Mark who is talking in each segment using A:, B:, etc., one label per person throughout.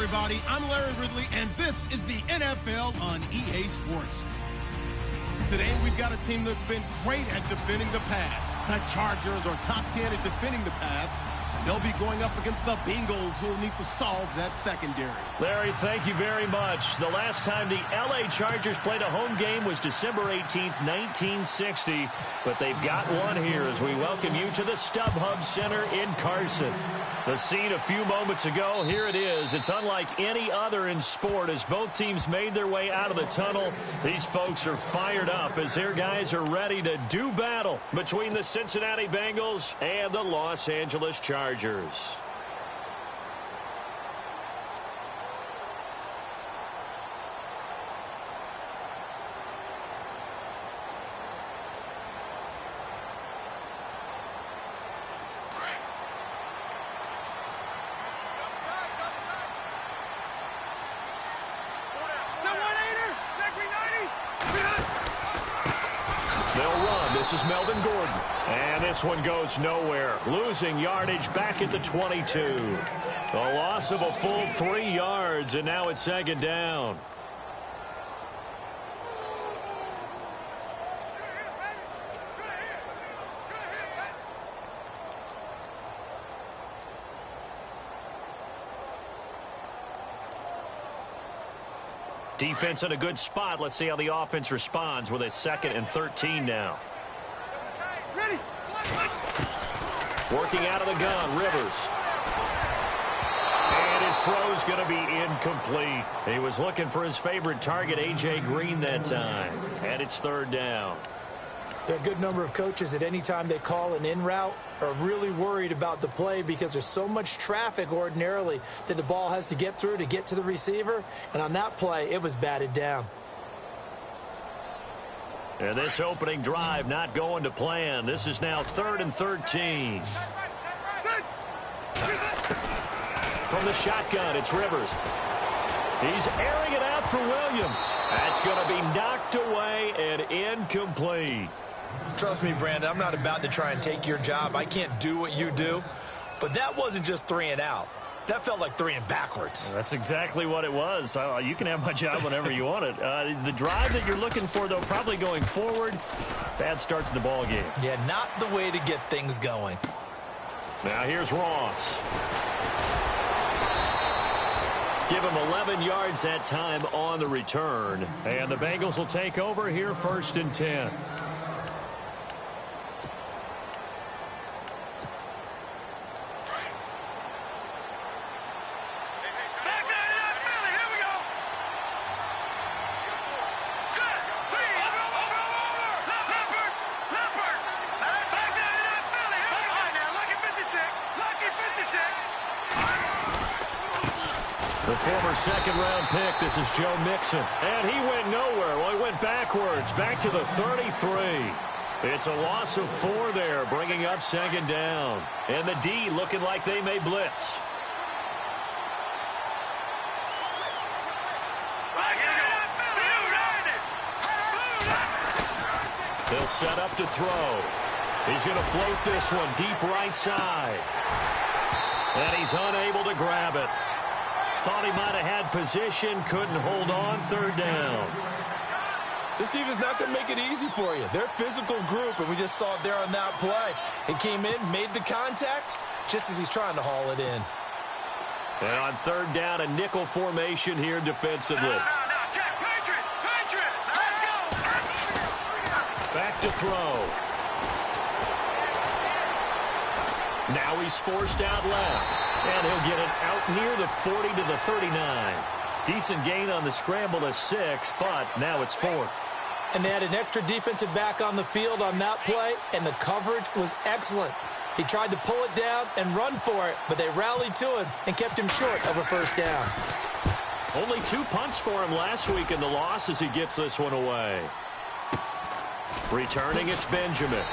A: everybody. I'm Larry Ridley, and this is the NFL on EA Sports. Today, we've got a team that's been great at defending the pass. The Chargers are top 10 at defending the pass. They'll be going up against the Bengals, who will need to solve that secondary.
B: Larry, thank you very much. The last time the LA Chargers played a home game was December 18th, 1960. But they've got one here as we welcome you to the StubHub Center in Carson. The scene a few moments ago, here it is. It's unlike any other in sport as both teams made their way out of the tunnel. These folks are fired up as their guys are ready to do battle between the Cincinnati Bengals and the Los Angeles Chargers. They'll run. This is Melvin Gordon. And this one goes nowhere. Losing yardage back at the 22. A loss of a full 3 yards, and now it's second down. Defense in a good spot. Let's see how the offense responds with a 2nd and 13 now. Working out of the gun, Rivers. And his throw's going to be incomplete. He was looking for his favorite target, A.J. Green, that time. And it's 3rd down.
C: There are a good number of coaches that any time they call an in route are really worried about the play because there's so much traffic ordinarily that the ball has to get through to get to the receiver. And on that play, it was batted down.
B: And this opening drive not going to plan. This is now 3rd and 13. From the shotgun, it's Rivers. He's airing it out for Williams. That's going to be knocked away and incomplete.
D: Trust me, Brandon, I'm not about to try and take your job. I can't do what you do. But that wasn't just 3 and out. That felt like 3 and backwards.
B: That's exactly what it was. You can have my job whenever you want it. The drive that you're looking for, though, probably going forward. Bad start to the ball game.
D: Yeah, not the way to get things going.
B: Now here's Ross. Give him 11 yards that time on the return. And the Bengals will take over here 1st and 10. The former 2nd-round pick, this is Joe Mixon. And he went nowhere. Well, he went backwards, back to the 33. It's a loss of 4 there, bringing up 2nd down. And the D looking like they may blitz. He'll set up to throw. He's going to float this one deep right side. And he's unable to grab it. Thought he might have had position, couldn't hold on, 3rd down.
D: This defense is not going to make it easy for you. They're a physical group, and we just saw it there on that play. He came in, made the contact, just as he's trying to haul it in.
B: And on 3rd down, a nickel formation here defensively.
E: No, Jack, Patriot, let's go.
B: Back to throw. Now he's forced out left. And he'll get it out near the 40 to the 39. Decent gain on the scramble to 6, but now it's 4th.
C: And they had an extra defensive back on the field on that play, and the coverage was excellent. He tried to pull it down and run for it, but they rallied to him and kept him short of a 1st down.
B: Only 2 punts for him last week in the loss as he gets this one away. Returning, it's Benjamin.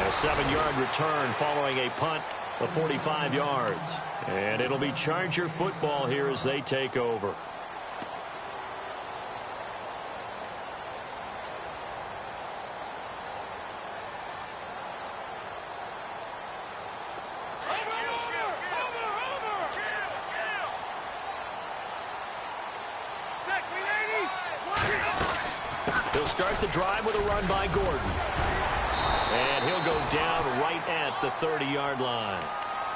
B: A 7-yard return following a punt of 45 yards. And it'll be Charger football here as they take over. He'll start the drive with a run by Gordon. And he'll go down right at the 30-yard line.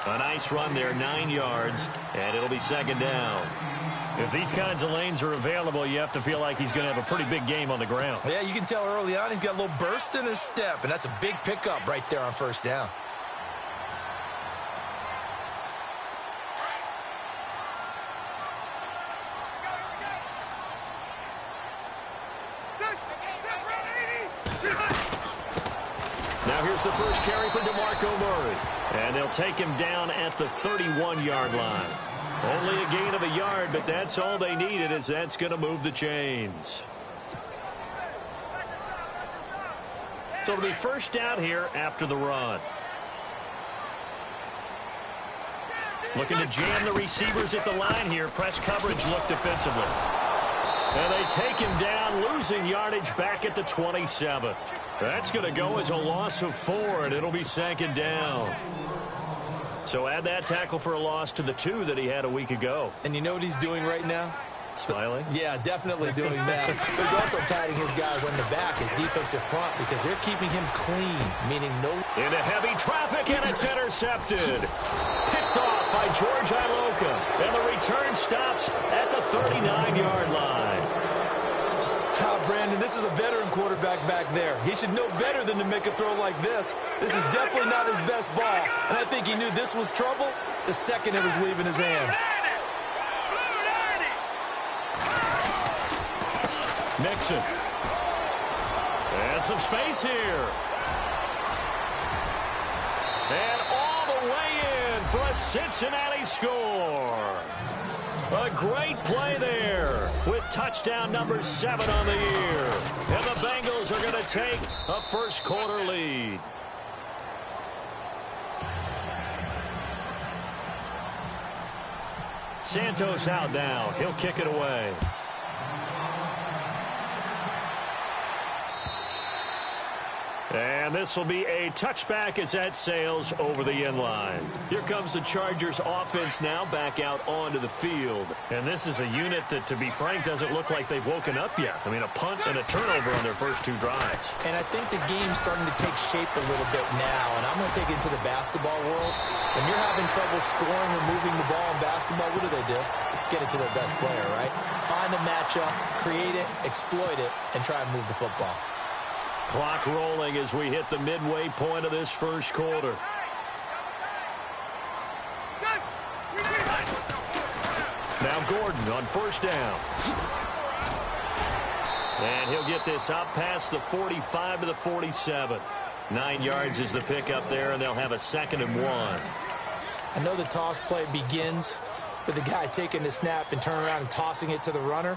B: A nice run there, 9 yards, and it'll be second down. If these kinds of lanes are available, you have to feel like he's going to have a pretty big game on the ground.
D: Yeah, you can tell early on he's got a little burst in his step, and that's a big pickup right there on first down.
B: Now here's the first carry for DeMarco Murray. And they'll take him down at the 31-yard line. Only a gain of a yard, but that's all they needed, as that's going to move the chains. So it'll be first down here after the run. Looking to jam the receivers at the line here. Press coverage look defensively. And they take him down, losing yardage back at the 27. That's going to go as a loss of 4, and it'll be second down. So add that tackle for a loss to the 2 that he had a week ago.
D: And you know what he's doing right now?
B: Smiling?
D: Yeah, definitely doing that. But he's also patting his guys on the back, his defensive front, because they're keeping him clean, meaning no...
B: Into heavy traffic, and it's intercepted. Picked off by George Iloka. And the return stops at the 39-yard line.
D: Brandon, this is a veteran quarterback back there. He should know better than to make a throw like this. This is definitely not his best ball. And I think he knew this was trouble the second it was leaving his hand.
B: Nixon. And some space here. And all the way in for a Cincinnati score. A great play there with touchdown number 7 on the year. And the Bengals are going to take a first quarter lead. Santos out now. He'll kick it away. And this will be a touchback as that sails over the end line. Here comes the Chargers offense now back out onto the field. And this is a unit that, to be frank, doesn't look like they've woken up yet. I mean, a punt and a turnover on their first 2 drives.
D: And I think the game's starting to take shape a little bit now. And I'm going to take it into the basketball world. When you're having trouble scoring or moving the ball in basketball, what do? Get it to their best player, right? Find a matchup, create it, exploit it, and try and move the football.
B: Clock rolling as we hit the midway point of this first quarter. Now Gordon on first down. And he'll get this up past the 45 to the 47. 9 yards is the pickup there, and they'll have a 2nd and 1.
C: I know the toss play begins with the guy taking the snap and turning around and tossing it to the runner.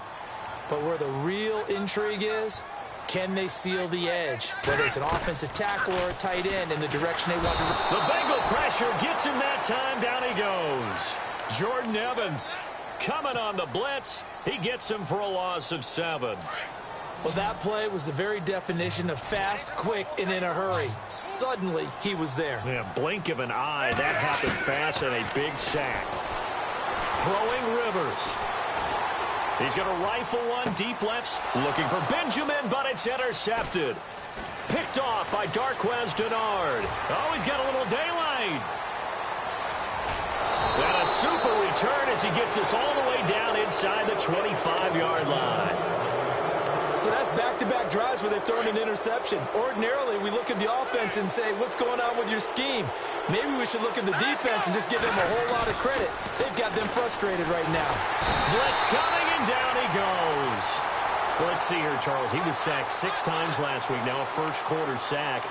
C: But where the real intrigue is, can they seal the edge? Whether it's an offensive tackle or a tight end in the direction they want to...
B: The Bengal pressure gets him that time. Down he goes. Jordan Evans coming on the blitz. He gets him for a loss of 7.
C: Well, that play was the very definition of fast, quick, and in a hurry. Suddenly, he was there.
B: Yeah, blink of an eye. That happened fast and a big sack. Throwing Rivers. He's going to rifle one deep left. Looking for Benjamin, but it's intercepted. Picked off by Darquez Denard. Oh, he's got a little daylight. And a super return as he gets us all the way down inside the 25-yard line.
D: So that's back-to-back drives where they've thrown an interception. Ordinarily, we look at the offense and say, what's going on with your scheme? Maybe we should look at the defense and just give them a whole lot of credit. They've got them frustrated right now.
B: Blitz coming, and down he goes. Well, let's see here, Charles. He was sacked 6 times last week. Now a first-quarter sack.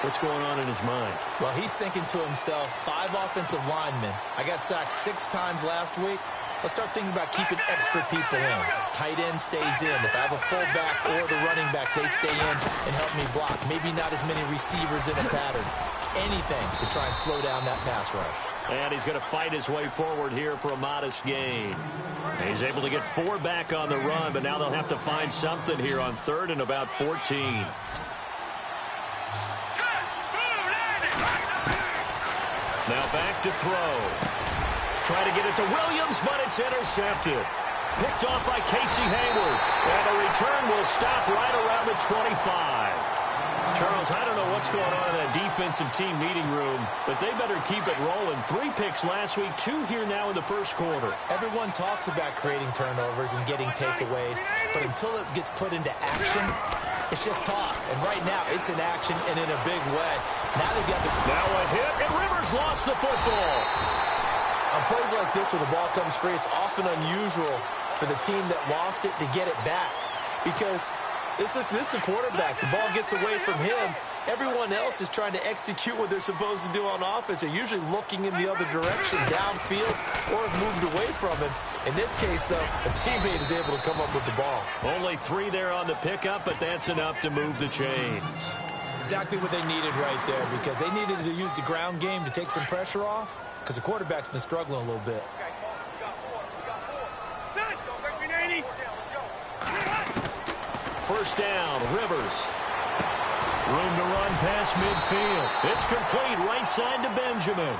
B: What's going on in his mind?
D: Well, he's thinking to himself, 5 offensive linemen. I got sacked 6 times last week. Let's start thinking about keeping extra people in. Tight end stays in. If I have a fullback or the running back, they stay in and help me block. Maybe not as many receivers in a pattern. Anything to try and slow down that pass rush.
B: And he's going to fight his way forward here for a modest gain. He's able to get 4 back on the run, but now they'll have to find something here on 3rd and about 14. Now back to throw. Try to get it to Williams, but it's intercepted. Picked off by Casey Hayward. And the return will stop right around the 25. Charles, I don't know what's going on in that defensive team meeting room, but they better keep it rolling. 3 picks last week, 2 here now in the first quarter.
D: Everyone talks about creating turnovers and getting takeaways, but until it gets put into action, it's just talk. And right now, it's in action and in a big way. Now they've got the...
B: Now a hit, and Rivers lost the football.
D: On plays like this where the ball comes free, it's often unusual for the team that lost it to get it back. Because this is the quarterback. The ball gets away from him. Everyone else is trying to execute what they're supposed to do on offense. They're usually looking in the other direction, downfield, or have moved away from him. In this case, though, a teammate is able to come up with the ball.
B: Only 3 there on the pickup, but that's enough to move the chains.
D: Exactly what they needed right there, because they needed to use the ground game to take some pressure off, because the quarterback's been struggling a little bit.
B: First down, Rivers. Room to run past midfield. It's complete right side to Benjamin.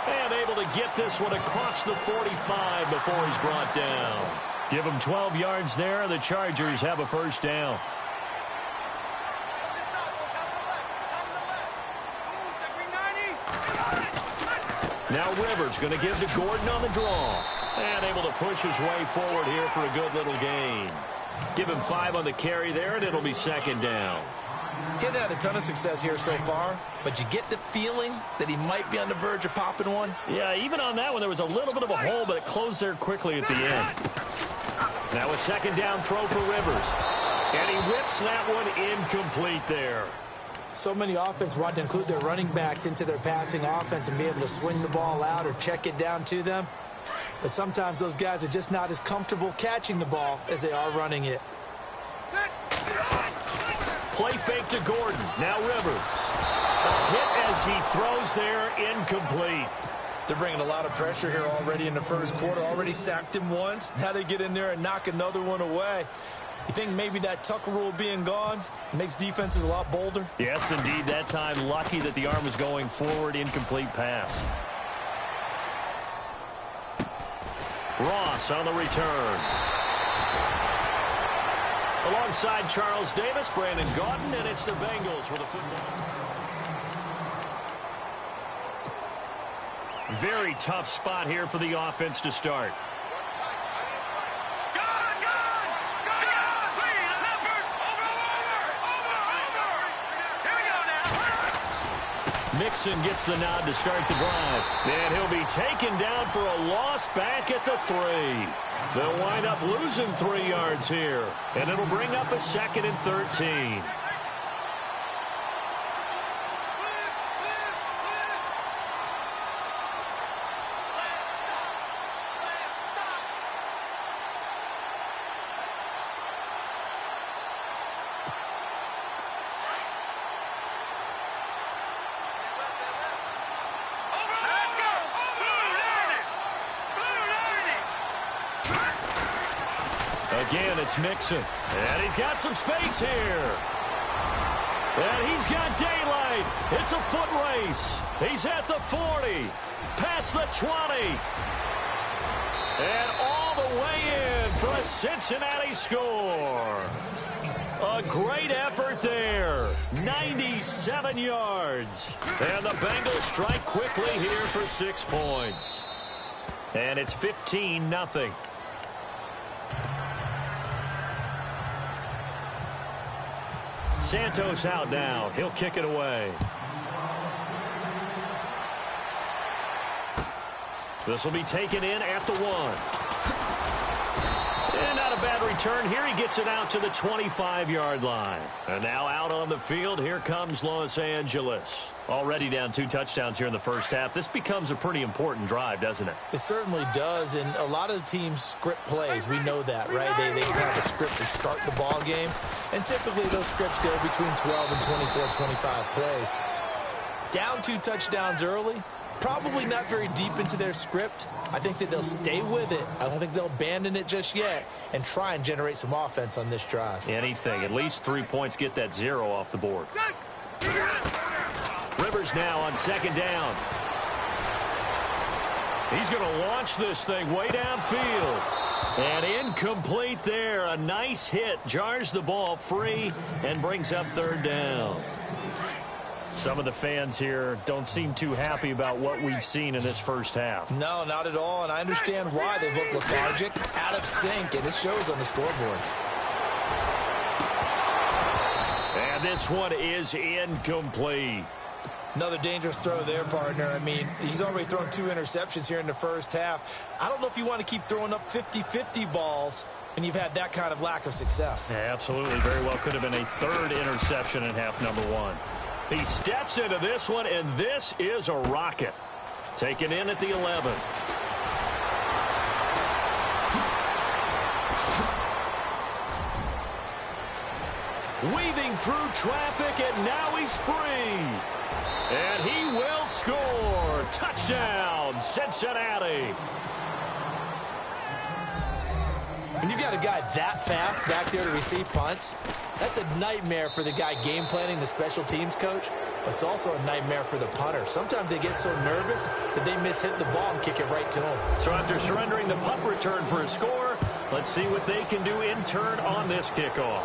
B: And able to get this one across the 45 before he's brought down. Give him 12 yards there. The Chargers have a first down. Now Rivers going to give to Gordon on the draw. And able to push his way forward here for a good little gain. Give him 5 on the carry there, and it'll be second down.
D: Getting had a ton of success here so far, but you get the feeling that he might be on the verge of popping one.
B: Yeah, even on that one, there was a little bit of a hole, but it closed there quickly at the end. Now a second down throw for Rivers. And he whips that one incomplete there.
C: So many offense want to include their running backs into their passing offense and be able to swing the ball out or check it down to them. But sometimes those guys are just not as comfortable catching the ball as they are running it.
B: Play fake to Gordon. Now Rivers. A hit as he throws there, incomplete.
D: They're bringing a lot of pressure here already in the first quarter. Already sacked him once. Now they get in there and knock another one away. You think maybe that Tucker rule being gone makes defenses a lot bolder?
B: Yes, indeed. That time, lucky that the arm was going forward. Incomplete pass. Ross on the return. Alongside Charles Davis, Brandon Gaudin, and it's the Bengals with a football. Very tough spot here for the offense to start. Mixon gets the nod to start the drive. And he'll be taken down for a loss back at the 3. They'll wind up losing 3 yards here. And it'll bring up a 2nd and 13. Again, it's Mixon. And he's got some space here. And he's got daylight. It's a foot race. He's at the 40. Past the 20. And all the way in for a Cincinnati score. A great effort there. 97 yards. And the Bengals strike quickly here for 6 points. And it's 15-0. Santos out now. He'll kick it away. This will be taken in at the 1. And not a bad return here. He gets it out to the 25-yard line. And now out on the field, here comes Los Angeles. Already down 2 touchdowns here in the first half. This becomes a pretty important drive, doesn't it?
D: It certainly does, and a lot of the teams script plays. We know that, right? They have a script to start the ball game, and typically those scripts go between 12 and 24, 25 plays. Down 2 touchdowns early, probably not very deep into their script. I think that they'll stay with it. I don't think they'll abandon it just yet and try and generate some offense on this drive.
B: Anything. At least 3 points, get that 0 off the board. Rivers now on 2nd down. He's going to launch this thing way downfield. And incomplete there. A nice hit. Jars the ball free and brings up third down. Some of the fans here don't seem too happy about what we've seen in this first half.
D: No, not at all, and I understand why. They look lethargic, out of sync, and it shows on the scoreboard.
B: And this one is incomplete.
D: Another dangerous throw there, partner. I mean, he's already thrown 2 interceptions here in the first half. I don't know if you want to keep throwing up 50-50 balls, and you've had that kind of lack of success.
B: Yeah, absolutely. Very well could have been a 3rd interception in half number 1. He steps into this one, and this is a rocket. Taken in at the 11. Weaving through traffic, and now he's free. And he will score. Touchdown, Cincinnati.
D: When you've got a guy that fast back there to receive punts, that's a nightmare for the guy game planning, the special teams coach, but it's also a nightmare for the punter. Sometimes they get so nervous that they mishit the ball and kick it right to him.
B: So after surrendering the punt return for a score, let's see what they can do in turn on this kickoff.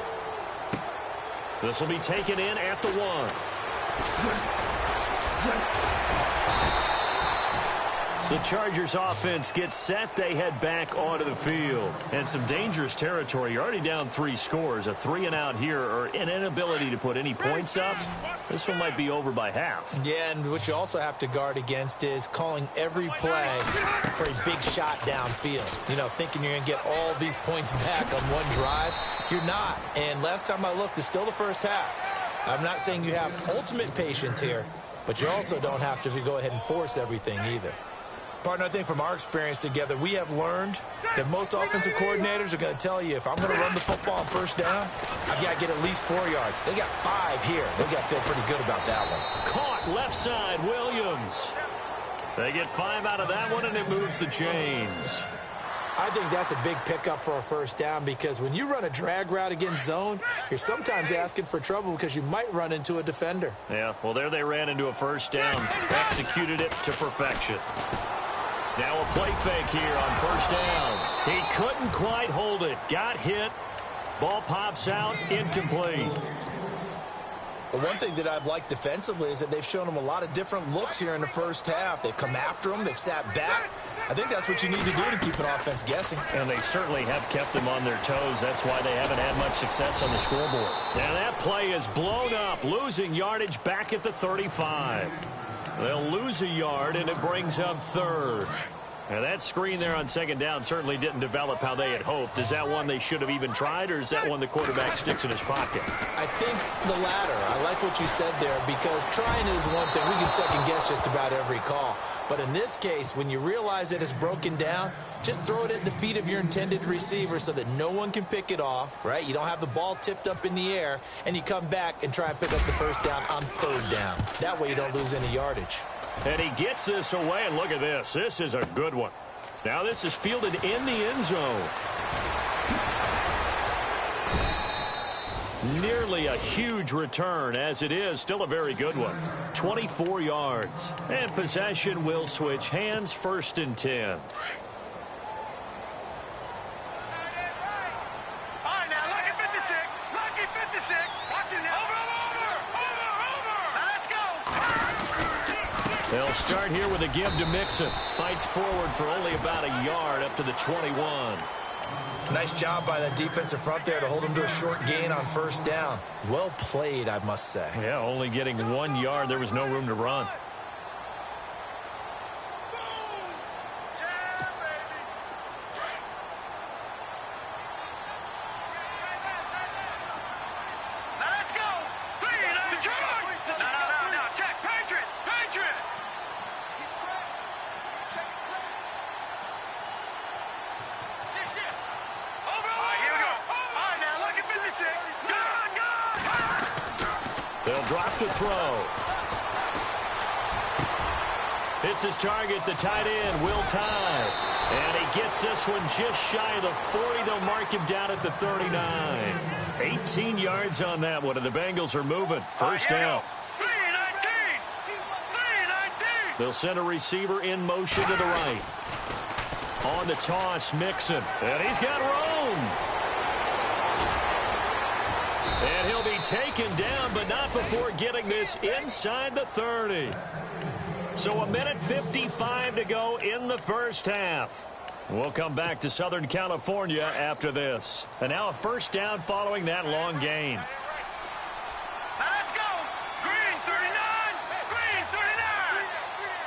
B: This will be taken in at the 1. The Chargers offense gets set. They head back onto the field. And some dangerous territory. You're already down 3 scores. A 3-and-out here, or an inability to put any points up. This one might be over by half.
D: Yeah, and what you also have to guard against is calling every play for a big shot downfield. You know, thinking you're going to get all these points back on one drive. You're not. And last time I looked, it's still the first half. I'm not saying you have ultimate patience here, but you also don't have to go ahead and force everything either. Partner, I think from our experience together, we have learned that most offensive coordinators are going to tell you, if I'm going to run the football on first down, I've got to get at least 4 yards. They got 5 here. They've got to feel pretty good about that one.
B: Caught left side, Williams. They get 5 out of that one, and it moves the chains.
C: I think that's a big pickup for a first down, because when you run a drag route against zone, you're sometimes asking for trouble because you might run into a defender.
B: Yeah, well, there they ran into a first down. Executed it to perfection. Now a play fake here on first down. He couldn't quite hold it. Got hit. Ball pops out. Incomplete.
D: But one thing that I've liked defensively is that they've shown him a lot of different looks here in the first half. They've come after him. They've sat back. I think that's what you need to do to keep an offense guessing.
B: And they certainly have kept them on their toes. That's why they haven't had much success on the scoreboard. Now that play is blown up. Losing yardage back at the 35. They'll lose a yard, and it brings up 3rd. Now, that screen there on 2nd down certainly didn't develop how they had hoped. Is that one they should have even tried, or is that one the quarterback sticks in his pocket?
D: I think the latter. I like what you said there, because trying is one thing. We can second-guess just about every call. But in this case, when you realize that it's broken down, just throw it at the feet of your intended receiver so that no one can pick it off, right? You don't have the ball tipped up in the air, and you come back and try and pick up the first down on 3rd down. That way you don't lose any yardage.
B: And he gets this away, and look at this. This is a good one. Now this is fielded in the end zone. Nearly a huge return, as it is still a very good one. 24 yards. And possession will switch hands, 1st and 10.
E: All right, now, lucky 56. Lucky 56. Watch it now. Over. Now, let's go.
B: They'll start here with a give to Mixon. Fights forward for only about a yard up to the 21.
D: Nice job by that defensive front there to hold him to a short gain on first down. Well played, I must say.
B: Yeah, only getting 1 yard. There was no room to run. They'll drop to throw. Hits his target, the tight end, Will Tye. And he gets this one just shy of the 40. They'll mark him down at the 39. 18 yards on that one, and the Bengals are moving. First down.
E: 3-19.
B: They'll send a receiver in motion to the right. On the toss, Mixon. And he's got room. And he'll be taken down, but not before getting this inside the 30. So 1:55 to go in the first half. We'll come back to Southern California after this. And now a first down following that long gain.
E: Now let's go. Green 39. Green 39.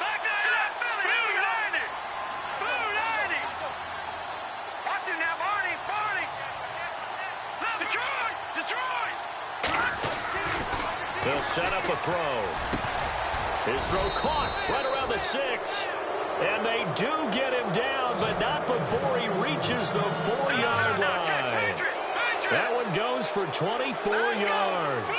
E: Back there to that Philly. Blue 90. Blue 90. Watch him now, Barney. Barney. Detroit. Detroit.
B: They'll set up a throw. His throw caught right around the 6. And they do get him down, but not before he reaches the 4-yard line. That one goes for 24 yards.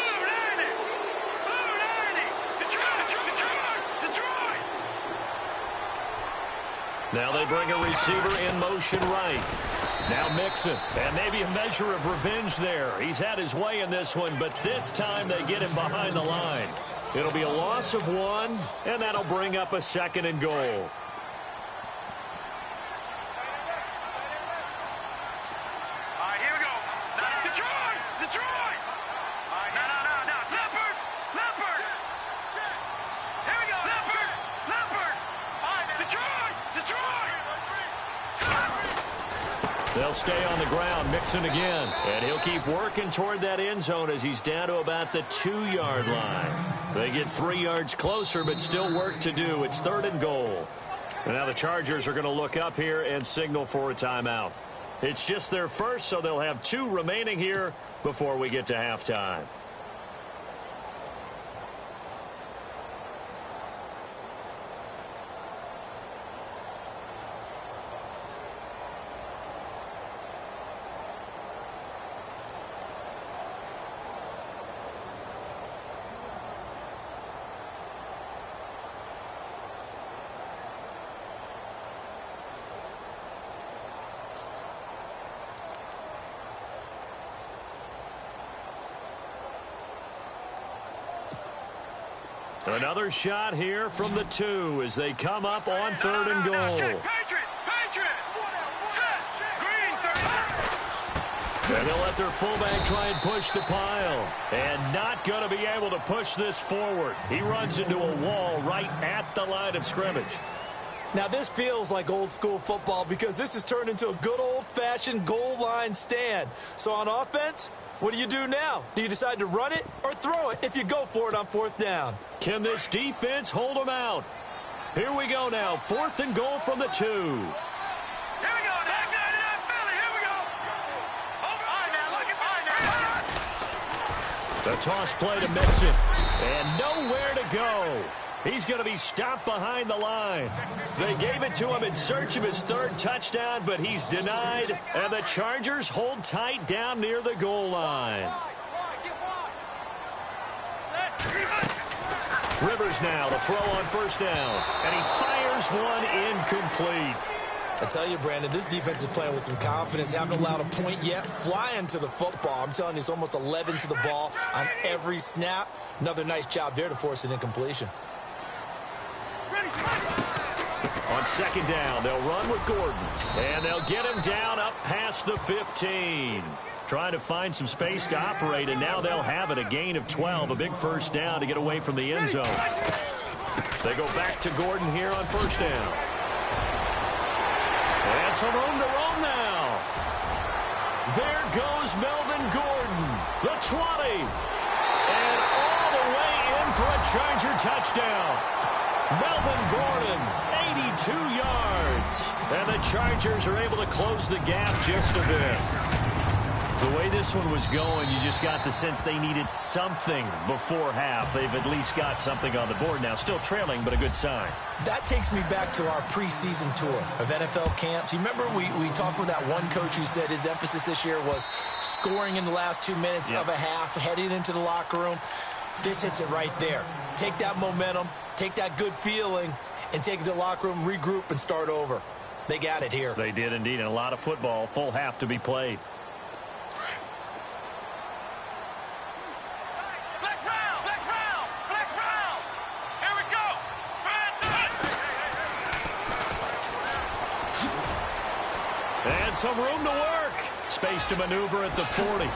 B: Now they bring a receiver in motion right. Now Mixon, and maybe a measure of revenge there. He's had his way in this one, but this time they get him behind the line. It'll be a loss of 1, and that'll bring up a 2nd and goal. They'll stay on the ground. Mixon again. And he'll keep working toward that end zone as he's down to about the 2-yard line. They get 3 yards closer, but still work to do. It's 3rd and goal. And now the Chargers are going to look up here and signal for a timeout. It's just their first, so they'll have 2 remaining here before we get to halftime. Another shot here from the 2 as they come up on 3rd and goal. And they'll let their fullback try and push the pile. And not going to be able to push this forward. He runs into a wall right at the line of scrimmage.
C: Now, this feels like old-school football because this has turned into a good old-fashioned goal line stand. So on offense, what do you do now? Do you decide to run it or throw it if you go for it on 4th down?
B: Can this defense hold them out? Here we go now. 4th and goal from the 2.
E: Here we go. Back there to that Philly. Here we go. Over. All right, now. Look at. All right, now.
B: The toss play to Mixon. And nowhere to go. He's going to be stopped behind the line. They gave it to him in search of his 3rd touchdown, but he's denied. And the Chargers hold tight down near the goal line. Rivers now, the throw on 1st down. And he fires one incomplete.
C: I tell you, Brandon, this defense is playing with some confidence. Haven't allowed a point yet. Flying to the football. I'm telling you, it's almost 11 to the ball on every snap. Another nice job there to force an incompletion.
B: On 2nd down, they'll run with Gordon. And they'll get him down up past the 15. Trying to find some space to operate, and now they'll have it. A gain of 12, a big 1st down to get away from the end zone. They go back to Gordon here on 1st down. And some room to roam now. There goes Melvin Gordon, the 20. And all the way in for a Charger touchdown. Melvin Gordon, 82 yards. And the Chargers are able to close the gap just a bit. The way this one was going, you just got the sense they needed something before half. They've at least got something on the board now. Still trailing, but a good sign.
C: That takes me back to our preseason tour of NFL camps. You remember we talked with that one coach who said his emphasis this year was scoring in the last 2 minutes of a half, heading into the locker room. This hits it right there. Take that momentum, take that good feeling, and take it to the locker room, regroup, and start over. They got it here.
B: They did indeed, and a lot of football, full half to be played. And some room to work. Space to maneuver at the 40.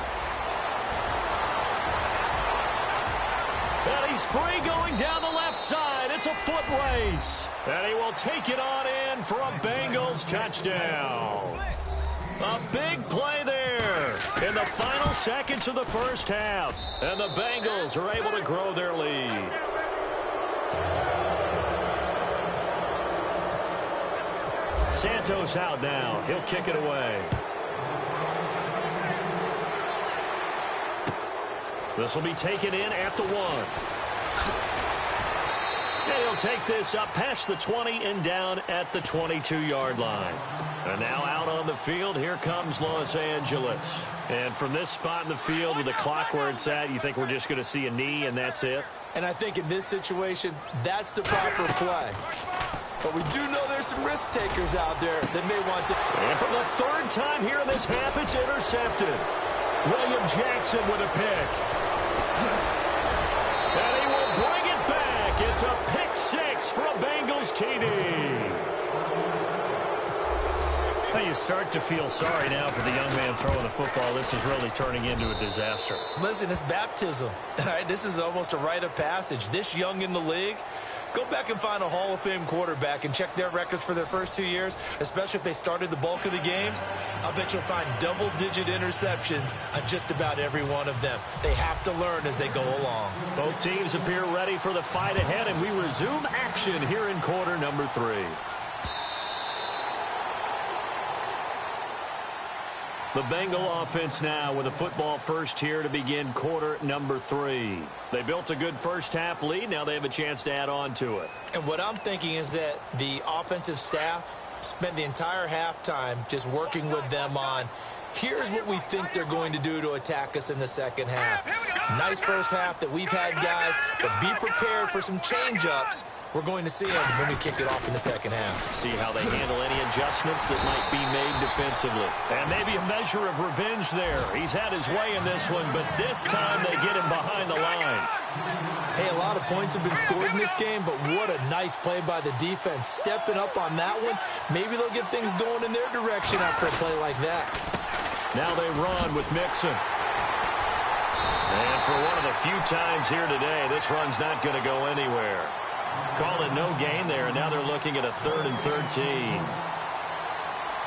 B: And he's free going down the left side. It's a foot race. And he will take it on in for a Bengals touchdown. A big play there in the final seconds of the first half. And the Bengals are able to grow their lead. Santos out now. He'll kick it away. This will be taken in at the 1. And he'll take this up past the 20 and down at the 22-yard line. And now out on the field, here comes Los Angeles. And from this spot in the field with the clock where it's at, you think we're just going to see a knee and that's it?
C: And I think in this situation, that's the proper play. But we do know there's some risk takers out there that may want to.
B: And for the third time here in this half, it's intercepted. William Jackson with a pick. And he will bring it back. It's a pick 6 for a Bengals TD. Now you start to feel sorry now for the young man throwing the football. This is really turning into a disaster.
C: Listen, it's baptism. All right, this is almost a rite of passage. This young in the league, go back and find a Hall of Fame quarterback and check their records for their first 2 years, especially if they started the bulk of the games. I'll bet you'll find double-digit interceptions on just about every one of them. They have to learn as they go along.
B: Both teams appear ready for the fight ahead, and we resume action here in quarter number 3. The Bengal offense now with a football first here to begin quarter number 3. They built a good first half lead. Now they have a chance to add on to it.
C: And what I'm thinking is that the offensive staff spent the entire halftime just working with them on, here's what we think they're going to do to attack us in the second half. Nice first half that we've had, guys, but be prepared for some change-ups. We're going to see them when we kick it off in the second half.
B: See how they handle any adjustments that might be made defensively. And maybe a measure of revenge there. He's had his way in this one, but this time they get him behind the line.
C: Hey, a lot of points have been scored in this game, but what a nice play by the defense. Stepping up on that one, maybe they'll get things going in their direction after a play like that.
B: Now they run with Mixon. And for one of the few times here today, this run's not going to go anywhere. Call it no gain there, and now they're looking at a 3rd and 13.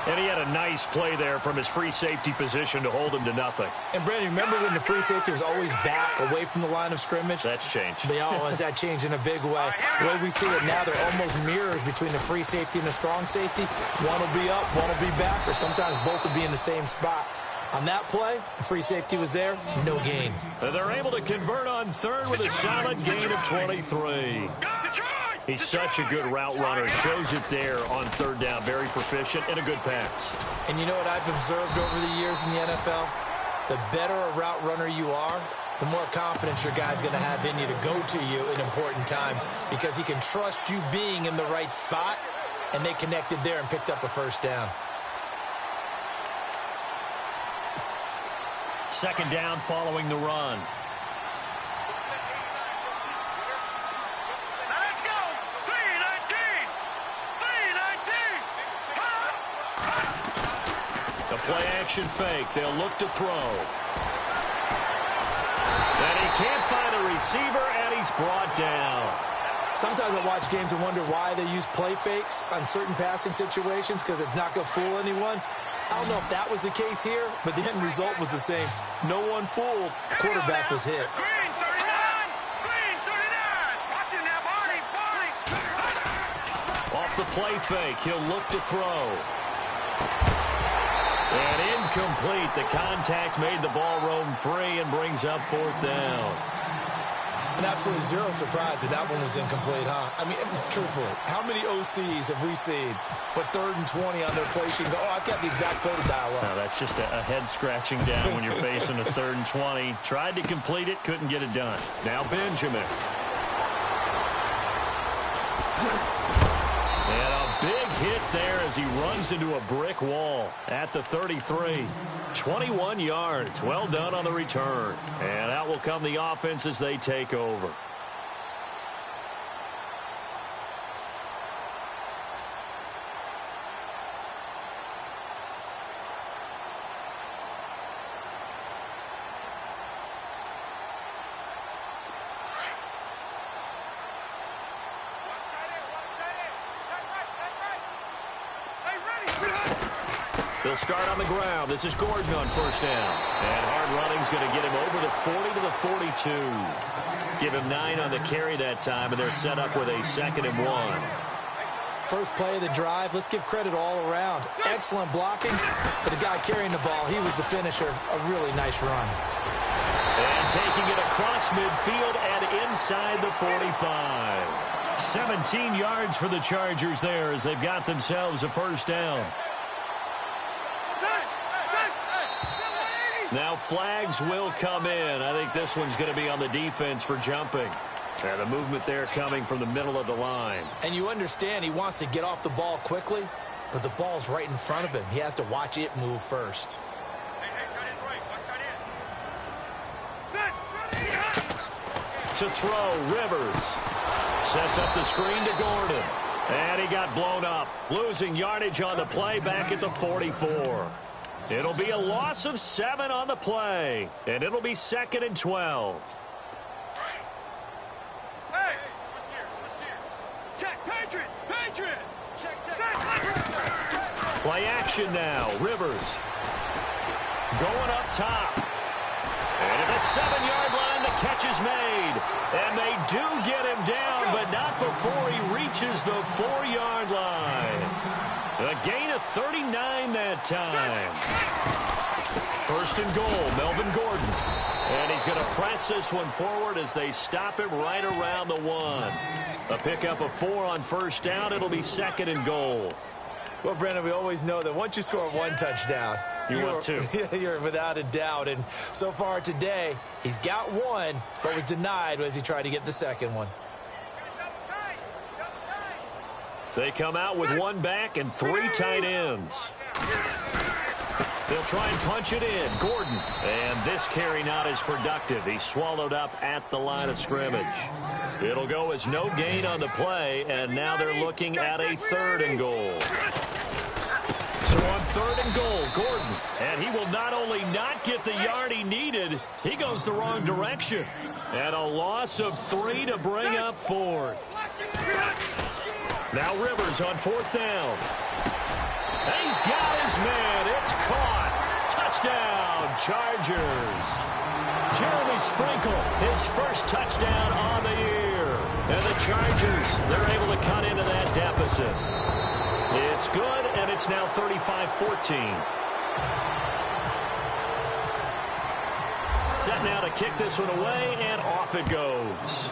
B: And he had a nice play there from his free safety position to hold him to nothing.
C: And, Brandon, remember when the free safety was always back away from the line of scrimmage?
B: That's changed.
C: Has that changed in a big way? The way we see it now, they're almost mirrors between the free safety and the strong safety. One will be up, one will be back, or sometimes both will be in the same spot. On that play, the free safety was there, no gain.
B: And they're able to convert on 3rd with a solid gain of 23. He's such a good route runner. Shows it there on 3rd down. Very proficient and a good pass.
C: And you know what I've observed over the years in the NFL? The better a route runner you are, the more confidence your guy's going to have in you to go to you in important times because he can trust you being in the right spot, and they connected there and picked up a first down.
B: 2nd down following the run.
E: Let's go. 3-19. 3-19.
B: The play action fake. They'll look to throw. And he can't find a receiver, and he's brought down.
C: Sometimes I watch games and wonder why they use play fakes on certain passing situations because it's not going to fool anyone. I don't know if that was the case here, but the end result was the same. No one fooled. The quarterback was hit.
E: Green 39. Green 39. Watch him now, Barney.
B: Off the play fake, he'll look to throw. And incomplete. The contact made the ball roam free and brings up 4th down.
C: And absolutely zero surprise that that one was incomplete, huh? I mean, truthfully, how many OCs have we seen with 3rd and 20 on their play sheet and go, oh, I've got the exact play to dial up?
B: No, that's just a head-scratching down when you're facing a 3rd and 20. Tried to complete it, couldn't get it done. Now Benjamin. And a big hit there as he runs into a brick wall at the 33. 21 yards. Well done on the return. And out will come the offense as they take over. They'll start on the ground. This is Gordon on first down. And hard running's going to get him over the 40 to the 42. Give him 9 on the carry that time, and they're set up with a 2nd and 1.
C: First play of the drive, let's give credit all around. Excellent blocking, but the guy carrying the ball, he was the finisher. A really nice run.
B: And taking it across midfield and inside the 45. 17 yards for the Chargers there as they've got themselves a first down. Now flags will come in. I think this one's going to be on the defense for jumping. And the movement there coming from the middle of the line.
C: And you understand he wants to get off the ball quickly, but the ball's right in front of him. He has to watch it move first.
B: To throw, Rivers. Sets up the screen to Gordon. And he got blown up. Losing yardage on the play back at the 44. It'll be a loss of 7 on the play. And it'll be 2nd and 12.
E: Hey! Switch gears. Check, Patriot! Patriot! Check.
B: Play action now. Rivers. Going up top. And at the 7-yard line, the catch is made. And they do get him down, but not before he reaches the 4-yard line. A gain of 39 that time. 1st and goal, Melvin Gordon. And he's going to press this one forward as they stop him right around the 1. A pickup of 4 on first down. It'll be 2nd and goal.
C: Well, Brandon, we always know that once you score 1 touchdown, you're without a doubt. And so far today, he's got 1, but was denied as he tried to get the 2nd one.
B: They come out with 1 back and 3 tight ends. They'll try and punch it in. Gordon. And this carry not as productive. He's swallowed up at the line of scrimmage. It'll go as no gain on the play, and now they're looking at a 3rd and goal. So on 3rd and goal, Gordon. And he will not only not get the yard he needed, he goes the wrong direction. And a loss of 3 to bring up 4th. Now Rivers on 4th down. And he's got his man. It's caught. Touchdown, Chargers. Jeremy Sprinkle, his first touchdown on the year. And the Chargers, they're able to cut into that deficit. It's good, and it's now 35-14. Set now to kick this one away, and off it goes.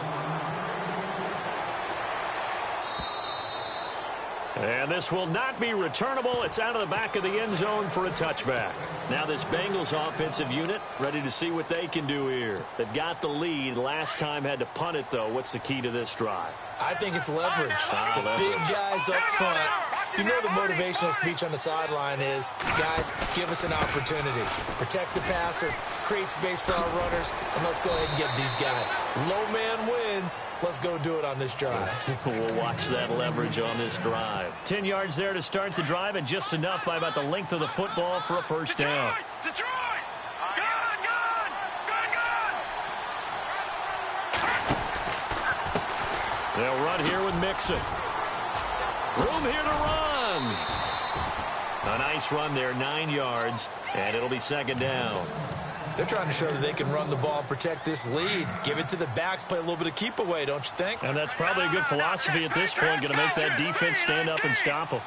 B: And this will not be returnable. It's out of the back of the end zone for a touchback. Now this Bengals offensive unit ready to see what they can do here. They've got the lead. Last time had to punt it, though. What's the key to this drive?
C: I think it's leverage. The big guys up front. You know the motivational speech on the sideline is, guys, give us an opportunity. Protect the passer, create space for our runners, and let's go ahead and get these guys. Low man wins. Let's go do it on this drive.
B: We'll watch that leverage on this drive. 10 yards there to start the drive, and just enough by about the length of the football for a first down.
E: Detroit!
B: They'll run here with Mixon. Room here to run. A nice run there, 9 yards, and it'll be 2nd down.
C: They're trying to show that they can run the ball and protect this lead. Give it to the backs, play a little bit of keep away, don't you think?
B: And that's probably a good philosophy at this point, going to make that defense stand up and stop them.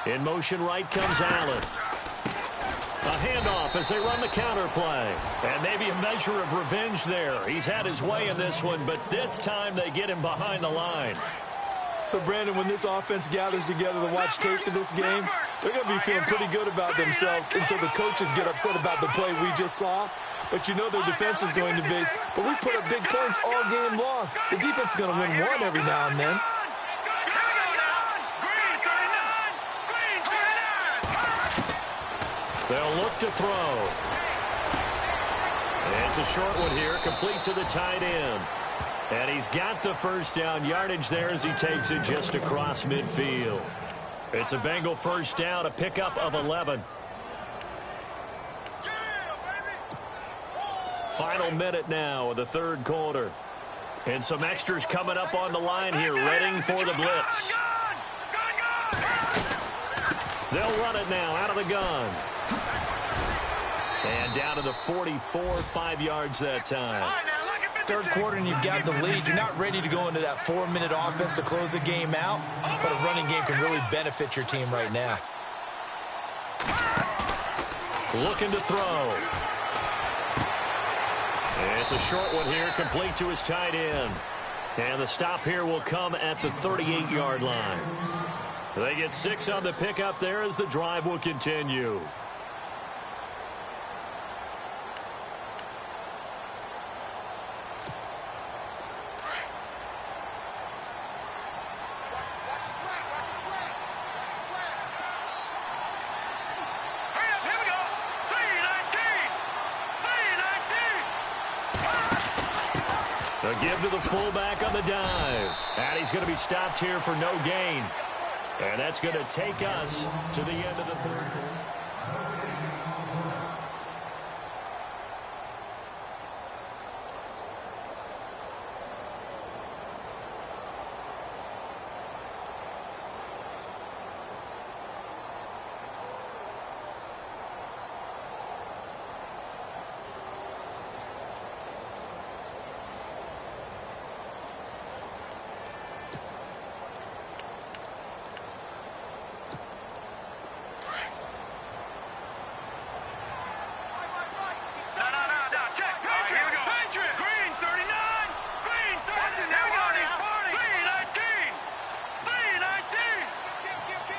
B: In motion right comes Allen. A handoff as they run the counter play. And maybe a measure of revenge there. He's had his way in this one, but this time they get him behind the line.
C: So, Brandon, when this offense gathers together to watch tape for this game, they're going to be feeling pretty good about themselves until the coaches get upset about the play we just saw. But you know their defense is going to be. But we put up big points all game long. The defense is going to win one every now and then.
B: They'll look to throw. It's a short one here, complete to the tight end. And he's got the first down yardage there as he takes it just across midfield. It's a Bengal first down, a pickup of 11. Final minute now of the 3rd quarter. And some extras coming up on the line here, readying for the blitz. They'll run it now out of the gun. And down to the 44, 5 yards that time.
D: Third quarter and you've got the lead. You're not ready to go into that 4-minute offense to close the game out, but a running game can really benefit your team right now.
B: Looking to throw. It's a short one here, complete to his tight end. And the stop here will come at the 38-yard line. They get 6 on the pickup there as the drive will continue. A give to the fullback on the dive. And he's going to be stopped here for no gain. And that's going to take us to the end of the third quarter.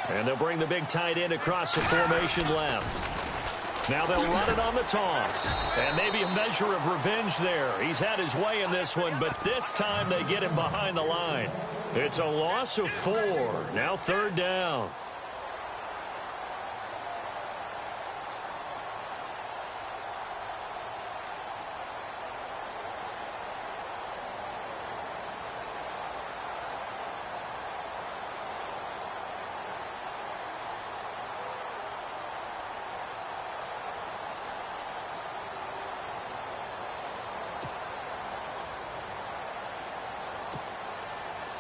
B: And they'll bring the big tight end across the formation left. Now they'll run it on the toss. And maybe a measure of revenge there. He's had his way in this one, but this time they get him behind the line. It's a loss of 4. Now third down.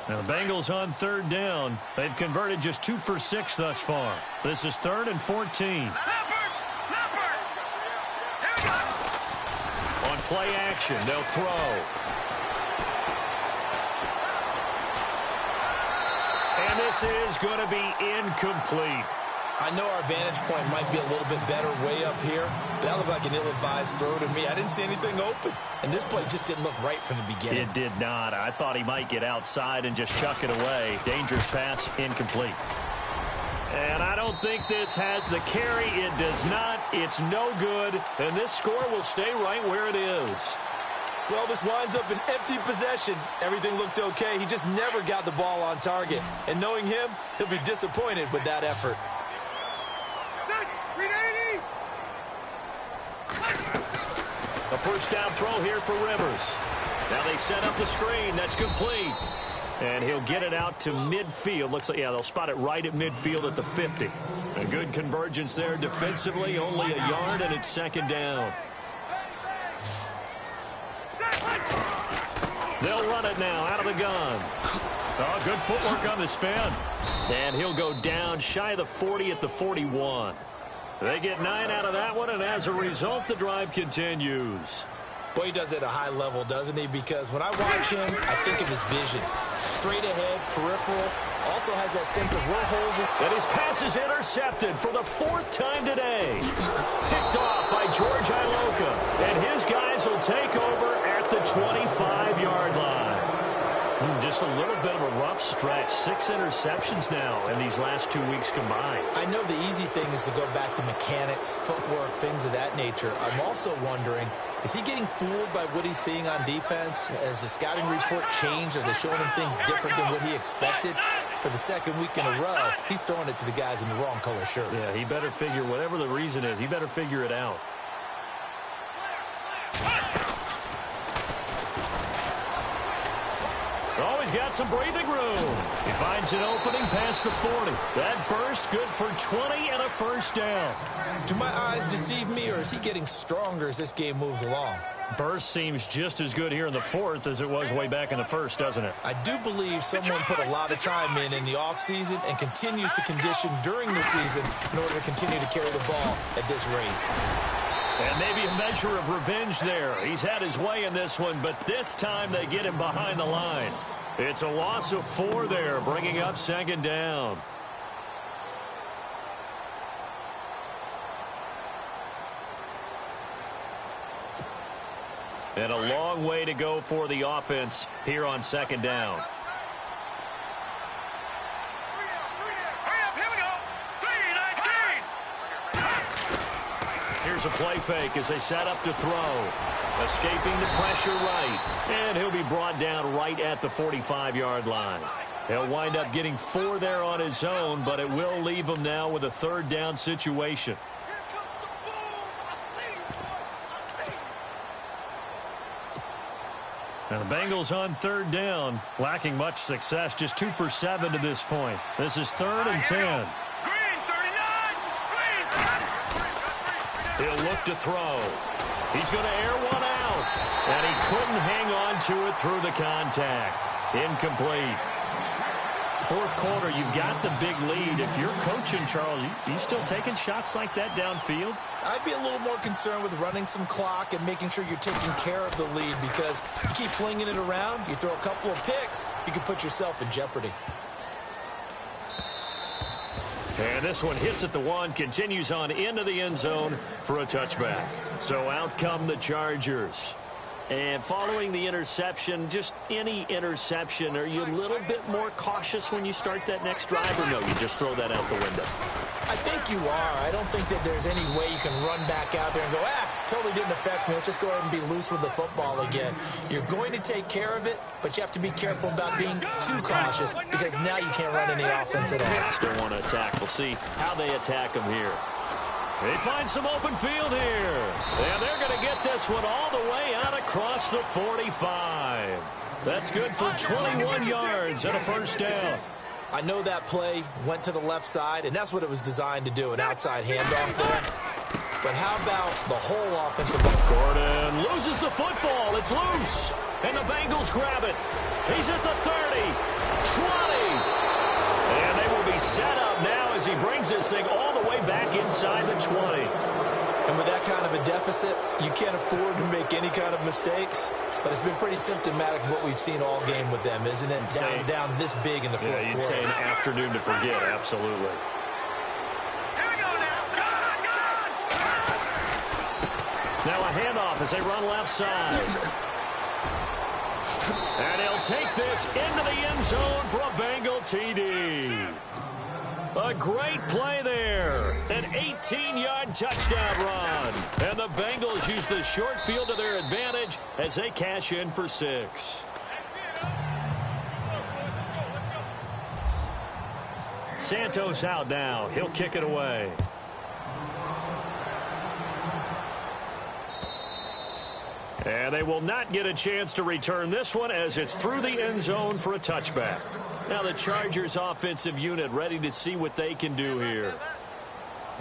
B: Now the Bengals on third down. They've converted just 2 for 6 thus far. This is 3rd and 14. On play action, they'll throw. And this is going to be incomplete.
D: I know our vantage point might be a little bit better way up here, but that looked like an ill-advised throw to me. I didn't see anything open, and this play just didn't look right from the beginning.
B: It did not. I thought he might get outside and just chuck it away. Dangerous pass, incomplete. And I don't think this has the carry. It does not. It's no good, and this score will stay right where it is.
D: Well, this winds up an empty possession. Everything looked okay. He just never got the ball on target, and knowing him, he'll be disappointed with that effort.
B: A first down throw here for Rivers. Now they set up the screen. That's complete. And he'll get it out to midfield. Looks like, yeah, they'll spot it right at midfield at the 50. A good convergence there defensively. Only a yard, and it's second down. They'll run it now out of the gun. Oh, good footwork on the spin. And he'll go down shy of the 40 at the 41. They get 9 out of that one, and as a result, the drive continues.
D: Boy, he does it at a high level, doesn't he? Because when I watch him, I think of his vision. Straight ahead, peripheral, also has that sense of where holes are.
B: And his pass is intercepted for the 4th time today. Picked off by George Iloka, and his guys will take over at the 25-yard line. Just a little bit of a rough stretch. 6 interceptions now in these last 2 weeks combined.
D: I know the easy thing is to go back to mechanics, footwork, things of that nature. I'm also wondering, is he getting fooled by what he's seeing on defense? Has the scouting report changed? Are they showing him things different than what he expected? For the 2nd week in a row, he's throwing it to the guys in the wrong color shirts.
B: Yeah, he better figure, whatever the reason is, he better figure it out. Always got got some breathing room. He finds an opening past the 40. That burst good for 20 and a first down.
D: Do my eyes deceive me, or is he getting stronger as this game moves along?
B: Burst seems just as good here in the fourth as it was way back in the first, doesn't it?
D: I do believe someone put a lot of time in the offseason and continues to condition during the season in order to continue to carry the ball at this rate.
B: And maybe a measure of revenge there. He's had his way in this one, but this time they get him behind the line. It's a loss of 4 there, bringing up second down. And a long way to go for the offense here on second down.
E: Here we go. 3-19.
B: Here's a play fake as they set up to throw. Escaping the pressure right. And he'll be brought down right at the 45-yard line. He'll wind up getting 4 there on his own, but it will leave him now with a third down situation. And the Bengals on third down, lacking much success, just 2 for 7 to this point. This is 3rd and 10.
E: Green 39. Green.
B: He'll look to throw. He's going to air one out. And he couldn't hang on to it through the contact. Incomplete. Fourth quarter, you've got the big lead. If you're coaching, Charles, you still taking shots like that downfield?
D: I'd be a little more concerned with running some clock and making sure you're taking care of the lead, because you keep flinging it around, you throw a couple of picks, you can put yourself in jeopardy.
B: And this one hits at the 1, continues on into the end zone for a touchback. So out come the Chargers. And following the interception, just any interception, are you a little bit more cautious when you start that next drive, or no, you just throw that out the window?
D: I think you are. I don't think that there's any way you can run back out there and go, totally didn't affect me. Let's just go ahead and be loose with the football again. You're going to take care of it, but you have to be careful about being too cautious, because now you can't run any offense at all.
B: Still want to attack. We'll see how they attack him here. They find some open field here. And they're going to get this one all the way out across the 45. That's good for 21 yards and a first down.
D: I know that play went to the left side, and that's what it was designed to do, an outside handoff there. But how about the whole offensive line?
B: Gordon loses the football. It's loose. And the Bengals grab it. He's at the 30, 20. And they will be set up now as he brings this thing all the way back inside the 20.
D: And with that kind of a deficit, you can't afford to make any kind of mistakes. But it's been pretty symptomatic of what we've seen all game with them, isn't it? Down this big in the fourth quarter.
B: Yeah, you'd say an afternoon to forget, absolutely.
E: Here we go now.
B: Now a handoff as they run left side. And he'll take this into the end zone for a Bengal TD. A great play there. An 18-yard touchdown run. And the Bengals use the short field to their advantage as they cash in for 6. Santos out now. He'll kick it away. And they will not get a chance to return this one as it's through the end zone for a touchback. Now the Chargers offensive unit ready to see what they can do here.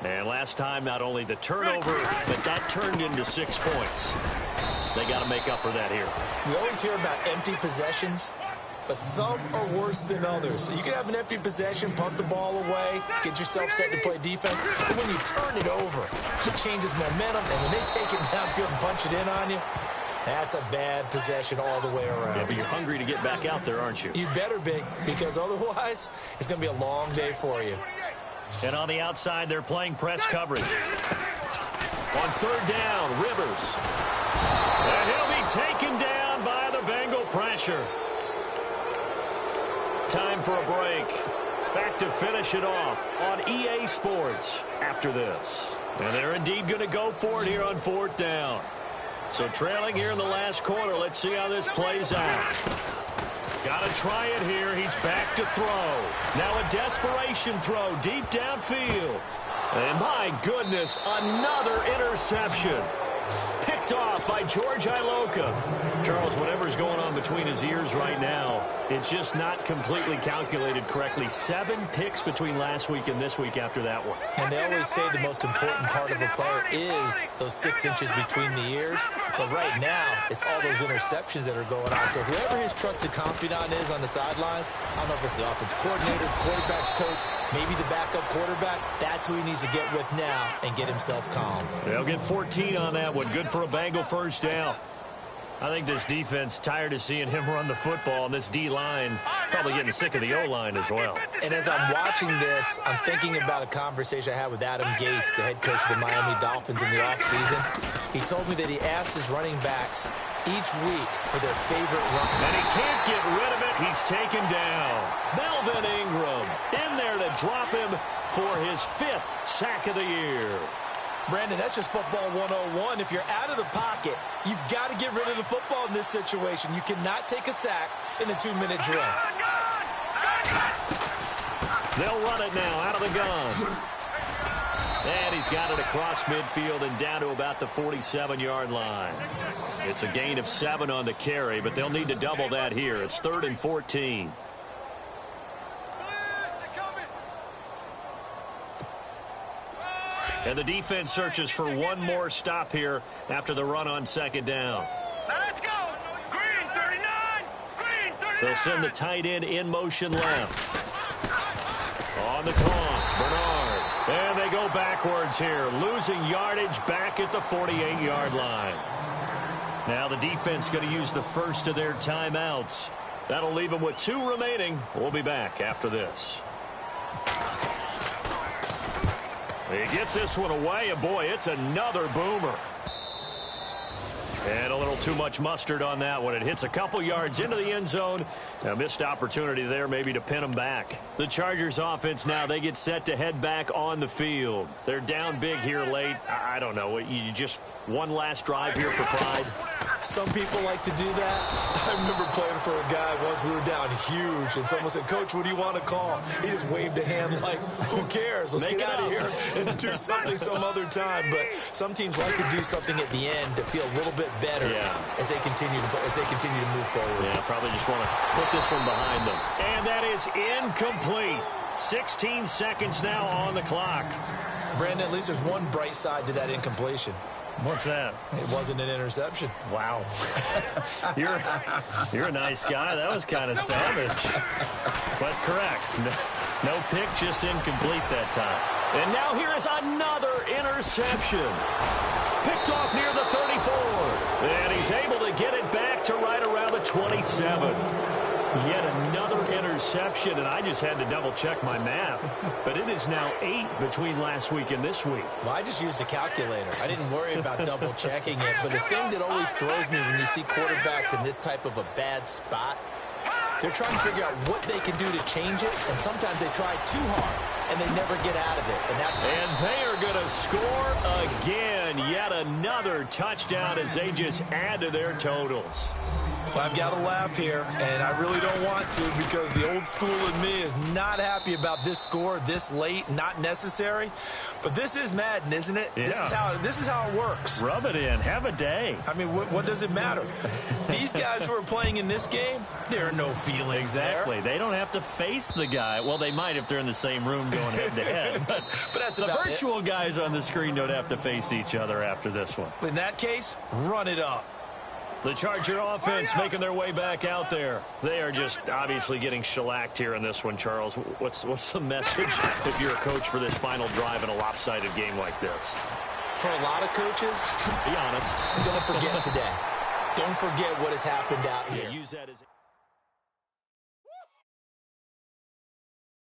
B: And last time, not only the turnover, but that turned into 6 points. They got to make up for that here.
D: We always hear about empty possessions, but some are worse than others. So you can have an empty possession, punt the ball away, get yourself set to play defense. But when you turn it over, it changes momentum, and when they take it downfield and punch it in on you, that's a bad possession all the way around.
B: Yeah, but you're hungry to get back out there, aren't you?
D: You better be, because otherwise it's going to be a long day for you.
B: And on the outside, they're playing press coverage. On third down, Rivers. And he'll be taken down by the Bengal pressure. Time for a break. Back to finish it off on EA Sports after this. And they're indeed going to go for it here on fourth down. So trailing here in the last quarter. Let's see how this plays out. Got to try it here. He's back to throw. Now a desperation throw deep downfield. And my goodness, another interception. Picked Picked off by George Iloka. Charles, whatever's going on between his ears right now, it's just not completely calculated correctly. 7 picks between last week and this week after that one.
D: And they always say the most important part of a player is those 6 inches between the ears. But right now, it's all those interceptions that are going on. So whoever his trusted confidant is on the sidelines, I don't know if it's the offensive coordinator, quarterback's coach, maybe the backup quarterback, that's who he needs to get with now and get himself calm.
B: They'll get 14 on that one. Good for a Bengal first down. I think this defense tired of seeing him run the football, and this D-line probably getting sick of the O-line as well.
D: And as I'm watching this, I'm thinking about a conversation I had with Adam Gase, the head coach of the Miami Dolphins in the offseason. He told me that he asked his running backs each week for their favorite run.
B: And he can't get rid of it. He's taken down. Melvin Ingram in there to drop him for his 5th sack of the year.
D: Brandon, that's just football 101. If you're out of the pocket, you've got to get rid of the football in this situation. You cannot take a sack in a 2-minute drill.
B: They'll run it now out of the gun. And he's got it across midfield and down to about the 47-yard line. It's a gain of 7 on the carry, but they'll need to double that here. It's 3rd and 14. And the defense searches for one more stop here after the run on 2nd down.
E: Let's go. Green 39. Green 39.
B: They'll send the tight end in motion left. On the toss, Bernard. And they go backwards here, losing yardage back at the 48-yard line. Now the defense going to use the first of their timeouts. That'll leave them with 2 remaining. We'll be back after this. He gets this one away, and boy, it's another boomer. And a little too much mustard on that one. It hits a couple yards into the end zone. A missed opportunity there maybe to pin them back. The Chargers offense now, they get set to head back on the field. They're down big here late. I don't know. You just one last drive here for pride.
D: Some people like to do that. I remember playing for a guy once. We were down huge, and someone said, "Coach, what do you want to call?" He just waved a hand like, "Who cares? Let's get out of here and do something some other time." But some teams like to do something at the end to feel a little bit better as they continue to move forward.
B: Yeah, probably just want to put this one behind them. And that is incomplete. 16 seconds now on the clock.
D: Brandon, at least there's one bright side to that incompletion.
B: What's that?
D: It wasn't an interception.
B: Wow. You're a nice guy. That was kind of savage. But correct. No pick, just incomplete that time. And now here is another interception. Picked off near the 34. And he's able to get it back to right around the 27. Yet another interception, and I just had to double-check my math. But it is now 8 between last week and this week.
D: Well, I just used a calculator. I didn't worry about double-checking it. But the thing that always throws me when you see quarterbacks in this type of a bad spot, they're trying to figure out what they can do to change it, and sometimes they try too hard, and they never get out of it.
B: And they are going to score again. Yet another touchdown as they just add to their totals.
D: Well, I've got to laugh here, and I really don't want to because the old school in me is not happy about this score this late, not necessary. But this is Madden, isn't it?
B: Yeah.
D: This is how it works.
B: Rub it in. Have a day.
D: I mean, what does it matter? These guys who are playing in this game, there are no feelings
B: exactly. They don't have to face the guy. Well, they might if they're in the same room going head-to-head. But
D: that's
B: the
D: about
B: virtual guys on the screen don't have to face each other after this one.
D: In that case, run it up.
B: The Charger offense making their way back out there. They are just obviously getting shellacked here in this one, Charles. What's the message if you're a coach for this final drive in a lopsided game like this?
D: For a lot of coaches,
B: be honest.
D: don't forget today. Don't forget what has happened out here.
B: Use that as